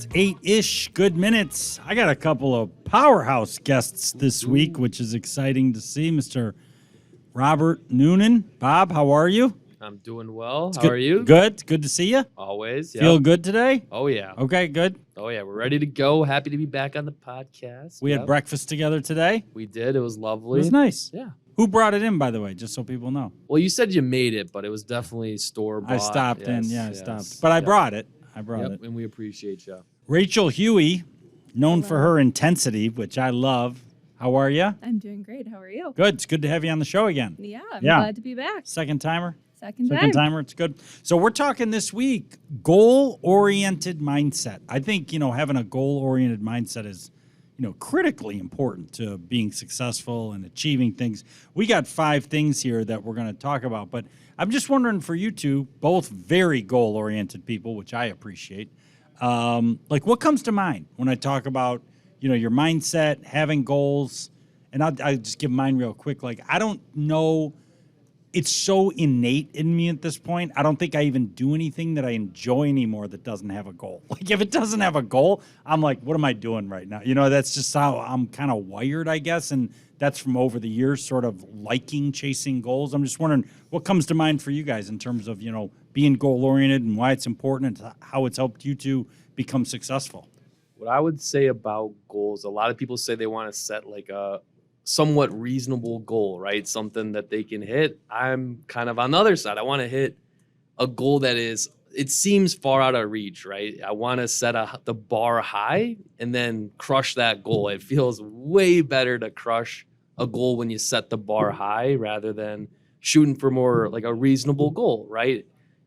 8-ish good minutes. I got a couple of powerhouse guests this week, which is exciting to see. Mr. Robert Noonan. Bob, how are you? I'm doing well. How good. are you? Good. Good to see you. Always. Yeah. Feel good today? Oh, yeah. Okay, good. Oh, yeah. We're ready to go. Happy to be back on the podcast. We had breakfast together today. We did. It was lovely. It was nice. Yeah. Who brought it in, by the way, just so people know? Well, you said you made it, but it was definitely store-bought. I stopped in. Yes, Yeah, I yes. stopped. But I brought it. I brought Yep, it. and we appreciate you. Rachel Huey, known for her intensity, which I love. How are you? I'm doing great. How are you? Good. It's good to have you on the show again. Yeah, I'm glad to be back. Second timer? Second timer. It's good. So we're talking this week, goal-oriented mindset. I think, having a goal-oriented mindset is, critically important to being successful and achieving things. We got 5 things here that we're going to talk about, but I'm just wondering for you two, both very goal-oriented people, which I appreciate, what comes to mind when I talk about, your mindset, having goals? And I'll just give mine real quick. I don't know. It's so innate in me at this point. I don't think I even do anything that I enjoy anymore that doesn't have a goal. If it doesn't have a goal, I'm like, what am I doing right now? That's just how I'm kind of wired, I guess. And that's from over the years, sort of chasing goals. I'm just wondering what comes to mind for you guys in terms of, being goal-oriented and why it's important and how it's helped you to become successful. What I would say about goals, a lot of people say they want to set a somewhat reasonable goal, right? Something that they can hit. I'm kind of on the other side. I want to hit a goal that it seems far out of reach, right? I want to set the bar high and then crush that goal. It feels way better to crush a goal when you set the bar high rather than shooting for more like a reasonable goal, right?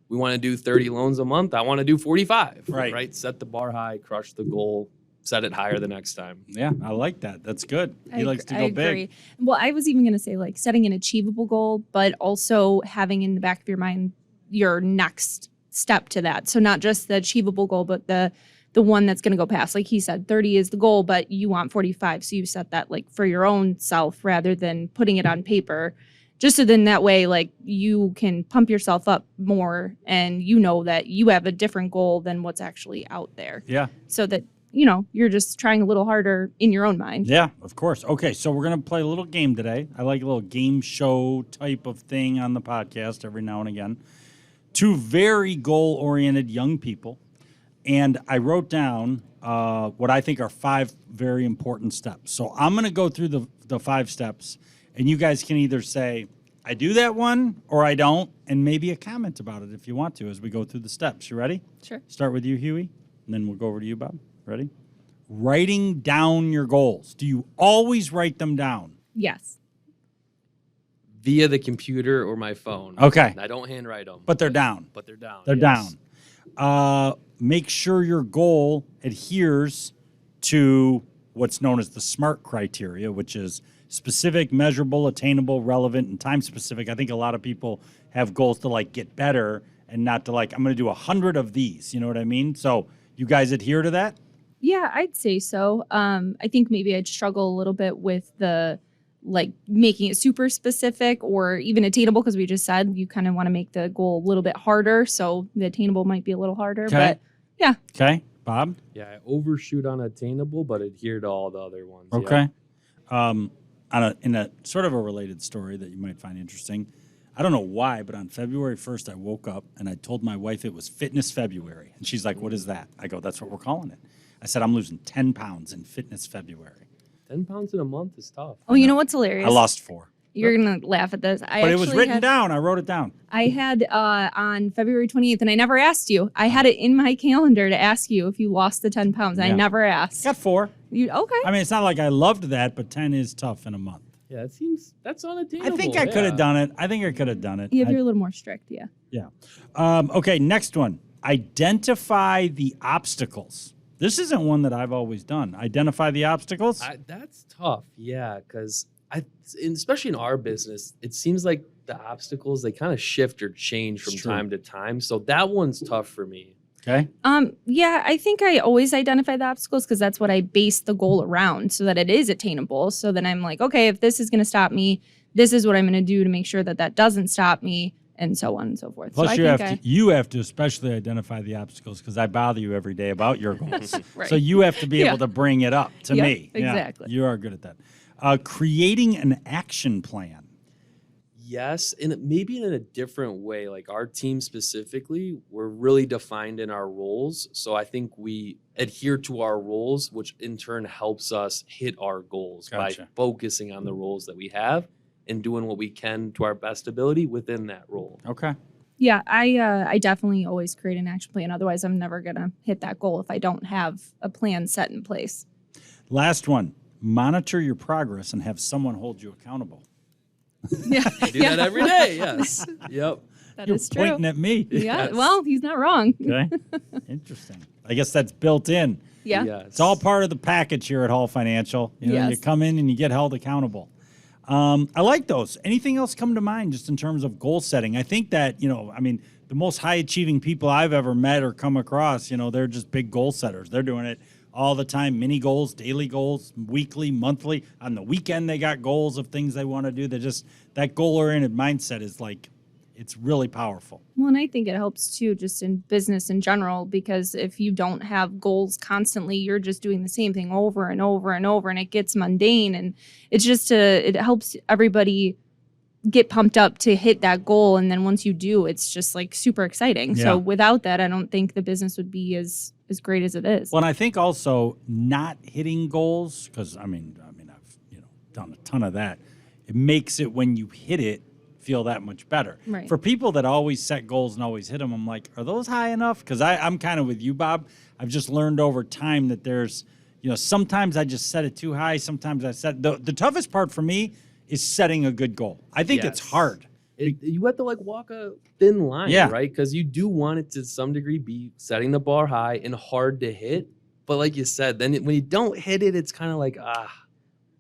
We want to do 30 loans a month. I want to do 45, right? Set the bar high, crush the goal, set it higher the next time. Yeah, I like that. That's good. He likes to go agree. big. Well, I was even going to say setting an achievable goal, but also having in the back of your mind your next step to that. So not just the achievable goal, but the one that's going to go past. Like he said, 30 is the goal, but you want 45. So you set that for your own self rather than putting it on paper. Just so then that way, you can pump yourself up more and that you have a different goal than what's actually out there. Yeah. So that, you're just trying a little harder in your own mind. Yeah, of course. Okay, so we're going to play a little game today. I like a little game show type of thing on the podcast every now and again. 2 very goal-oriented young people. And I wrote down what I think are 5 very important steps. So I'm going to go through the 5 steps, and you guys can either say, I do that one or I don't, and maybe a comment about it if you want to as we go through the steps. You ready? Sure. Start with you, Huey, and then we'll go over to you, Bob. Ready? Writing down your goals. Do you always write them down? Yes. Via the computer or my phone. Okay. I don't handwrite them. But they're down. But they're down. They're yes. down. Make sure your goal adheres to what's known as the SMART criteria, which is specific, measurable, attainable, relevant, and time specific. I think a lot of people have goals to get better and not to I'm going to do 100 of these. You know what I mean? So you guys adhere to that? Yeah, I'd say so. I think maybe I'd struggle a little bit with the making it super specific or even attainable, because we just said you kind of want to make the goal a little bit harder. So the attainable might be a little harder. Okay. But yeah. Okay. Bob? Yeah, I overshoot on attainable, but adhere to all the other ones. Okay. Yeah. In a sort of a related story that you might find interesting, I don't know why, but on February 1st, I woke up and I told my wife it was Fitness February. And she's like, what is that? I go, that's what we're calling it. I said, I'm losing 10 pounds in Fitness February. 10 pounds in a month is tough. Oh, you know what's hilarious? I lost 4. You're going to laugh at this. But it was written down. I wrote it down. I had on February 28th, and I never asked you. I had it in my calendar to ask you if you lost the 10 pounds. Yeah. I never asked. Got 4. Okay. I mean, it's not like I loved that, but 10 is tough in a month. Yeah, that's unattainable. I think I could have done it. Yeah, if you're a little more strict, yeah. Yeah. Okay, next one. Identify the obstacles. This isn't one that I've always done. Identify the obstacles? That's tough, yeah, because especially in our business, it seems like the obstacles, they kind of shift or change from time to time. So that one's tough for me. Okay. Yeah, I think I always identify the obstacles because that's what I base the goal around so that it is attainable. So then I'm like, okay, if this is going to stop me, this is what I'm going to do to make sure that that doesn't stop me. and so on and so forth. Plus, so you have to especially identify the obstacles because I bother you every day about your goals. Right. So you have to be Yeah. able to bring it up to Yeah, me. exactly. You are good at that. Creating an action plan. Yes, and maybe in a different way. Like our team specifically, we're really defined in our roles. So I think we adhere to our roles, which in turn helps us hit our goals Gotcha. by focusing on the roles that we have and doing what we can to our best ability within that role. Okay. Yeah, I definitely always create an action plan. Otherwise, I'm never gonna hit that goal if I don't have a plan set in place. Last one. Monitor your progress and have someone hold you accountable. Yeah, I do that every day. Yes. Yep. that You're is true. pointing at me. Yeah, Yes. well, he's not wrong. Okay. Interesting. I guess that's built in. Yeah, Yes. It's all part of the package here at Hall Financial. You Yes. come in and you get held accountable. I like those. Anything else come to mind just in terms of goal setting? I think that, the most high achieving people I've ever met or come across, they're just big goal setters. They're doing it all the time, mini goals, daily goals, weekly, monthly. On the weekend, they got goals of things they want to do. That goal-oriented mindset is it's really powerful. Well, and I think it helps too, just in business in general, because if you don't have goals constantly, you're just doing the same thing over and over and over, and it gets mundane. And it's just it helps everybody get pumped up to hit that goal. And then once you do, it's just super exciting. Yeah. So without that, I don't think the business would be as great as it is. Well, and I think also not hitting goals, because I've done a ton of that. It makes it when you hit it feel that much better. Right. For people that always set goals and always hit them, I'm like, are those high enough? Because I'm kind of with you, Bob. I've just learned over time that there's, sometimes I just set it too high. Sometimes I set the toughest part for me is setting a good goal. I think it's Yes. hard. You have to walk a thin line, Yeah. right? Because you do want it to some degree be setting the bar high and hard to hit. But like you said, then when you don't hit it, it's kind of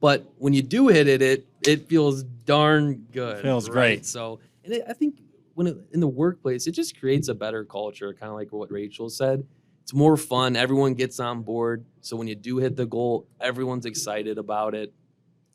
But when you do hit it, it feels darn good. Feels right? great. So, I think in the workplace, it just creates a better culture, kind of like what Rachel said. It's more fun. Everyone gets on board. So when you do hit the goal, everyone's excited about it.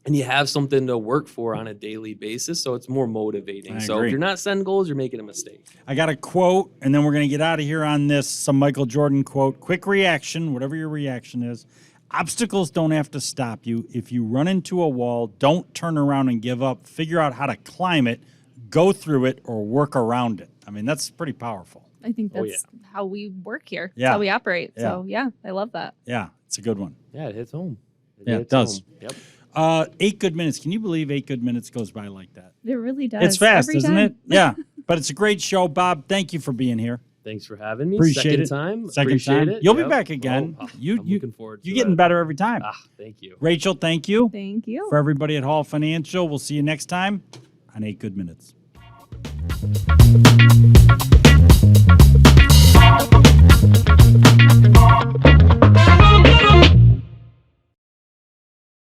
And you have something to work for on a daily basis, so it's more motivating. I So agree. if you're not setting goals, you're making a mistake. I got a quote, and then we're going to get out of here on this. Some Michael Jordan quote. Quick reaction, whatever your reaction is. Obstacles don't have to stop you. If you run into a wall, don't turn around and give up. Figure out how to climb it, go through it, or work around it. That's pretty powerful. I think Oh, that's how we work here. Yeah. That's how we operate. Yeah. So yeah, I love that. Yeah, it's a good one. Yeah, it hits home. Yeah, it hits does. home. Yep. 8 good minutes. Can you believe 8 good minutes goes by like that? It really does. It's fast, Every isn't time. it? Yeah. But it's a great show, Bob. Thank you for being here. Thanks for having me. Appreciate Second it. time. Second Appreciate time. it. You'll be Yep. back again. I'm You- looking forward to You're getting that. better every time. Thank you. Rachel, thank you. Thank you. For everybody at Hall Financial, we'll see you next time on 8 Good Minutes.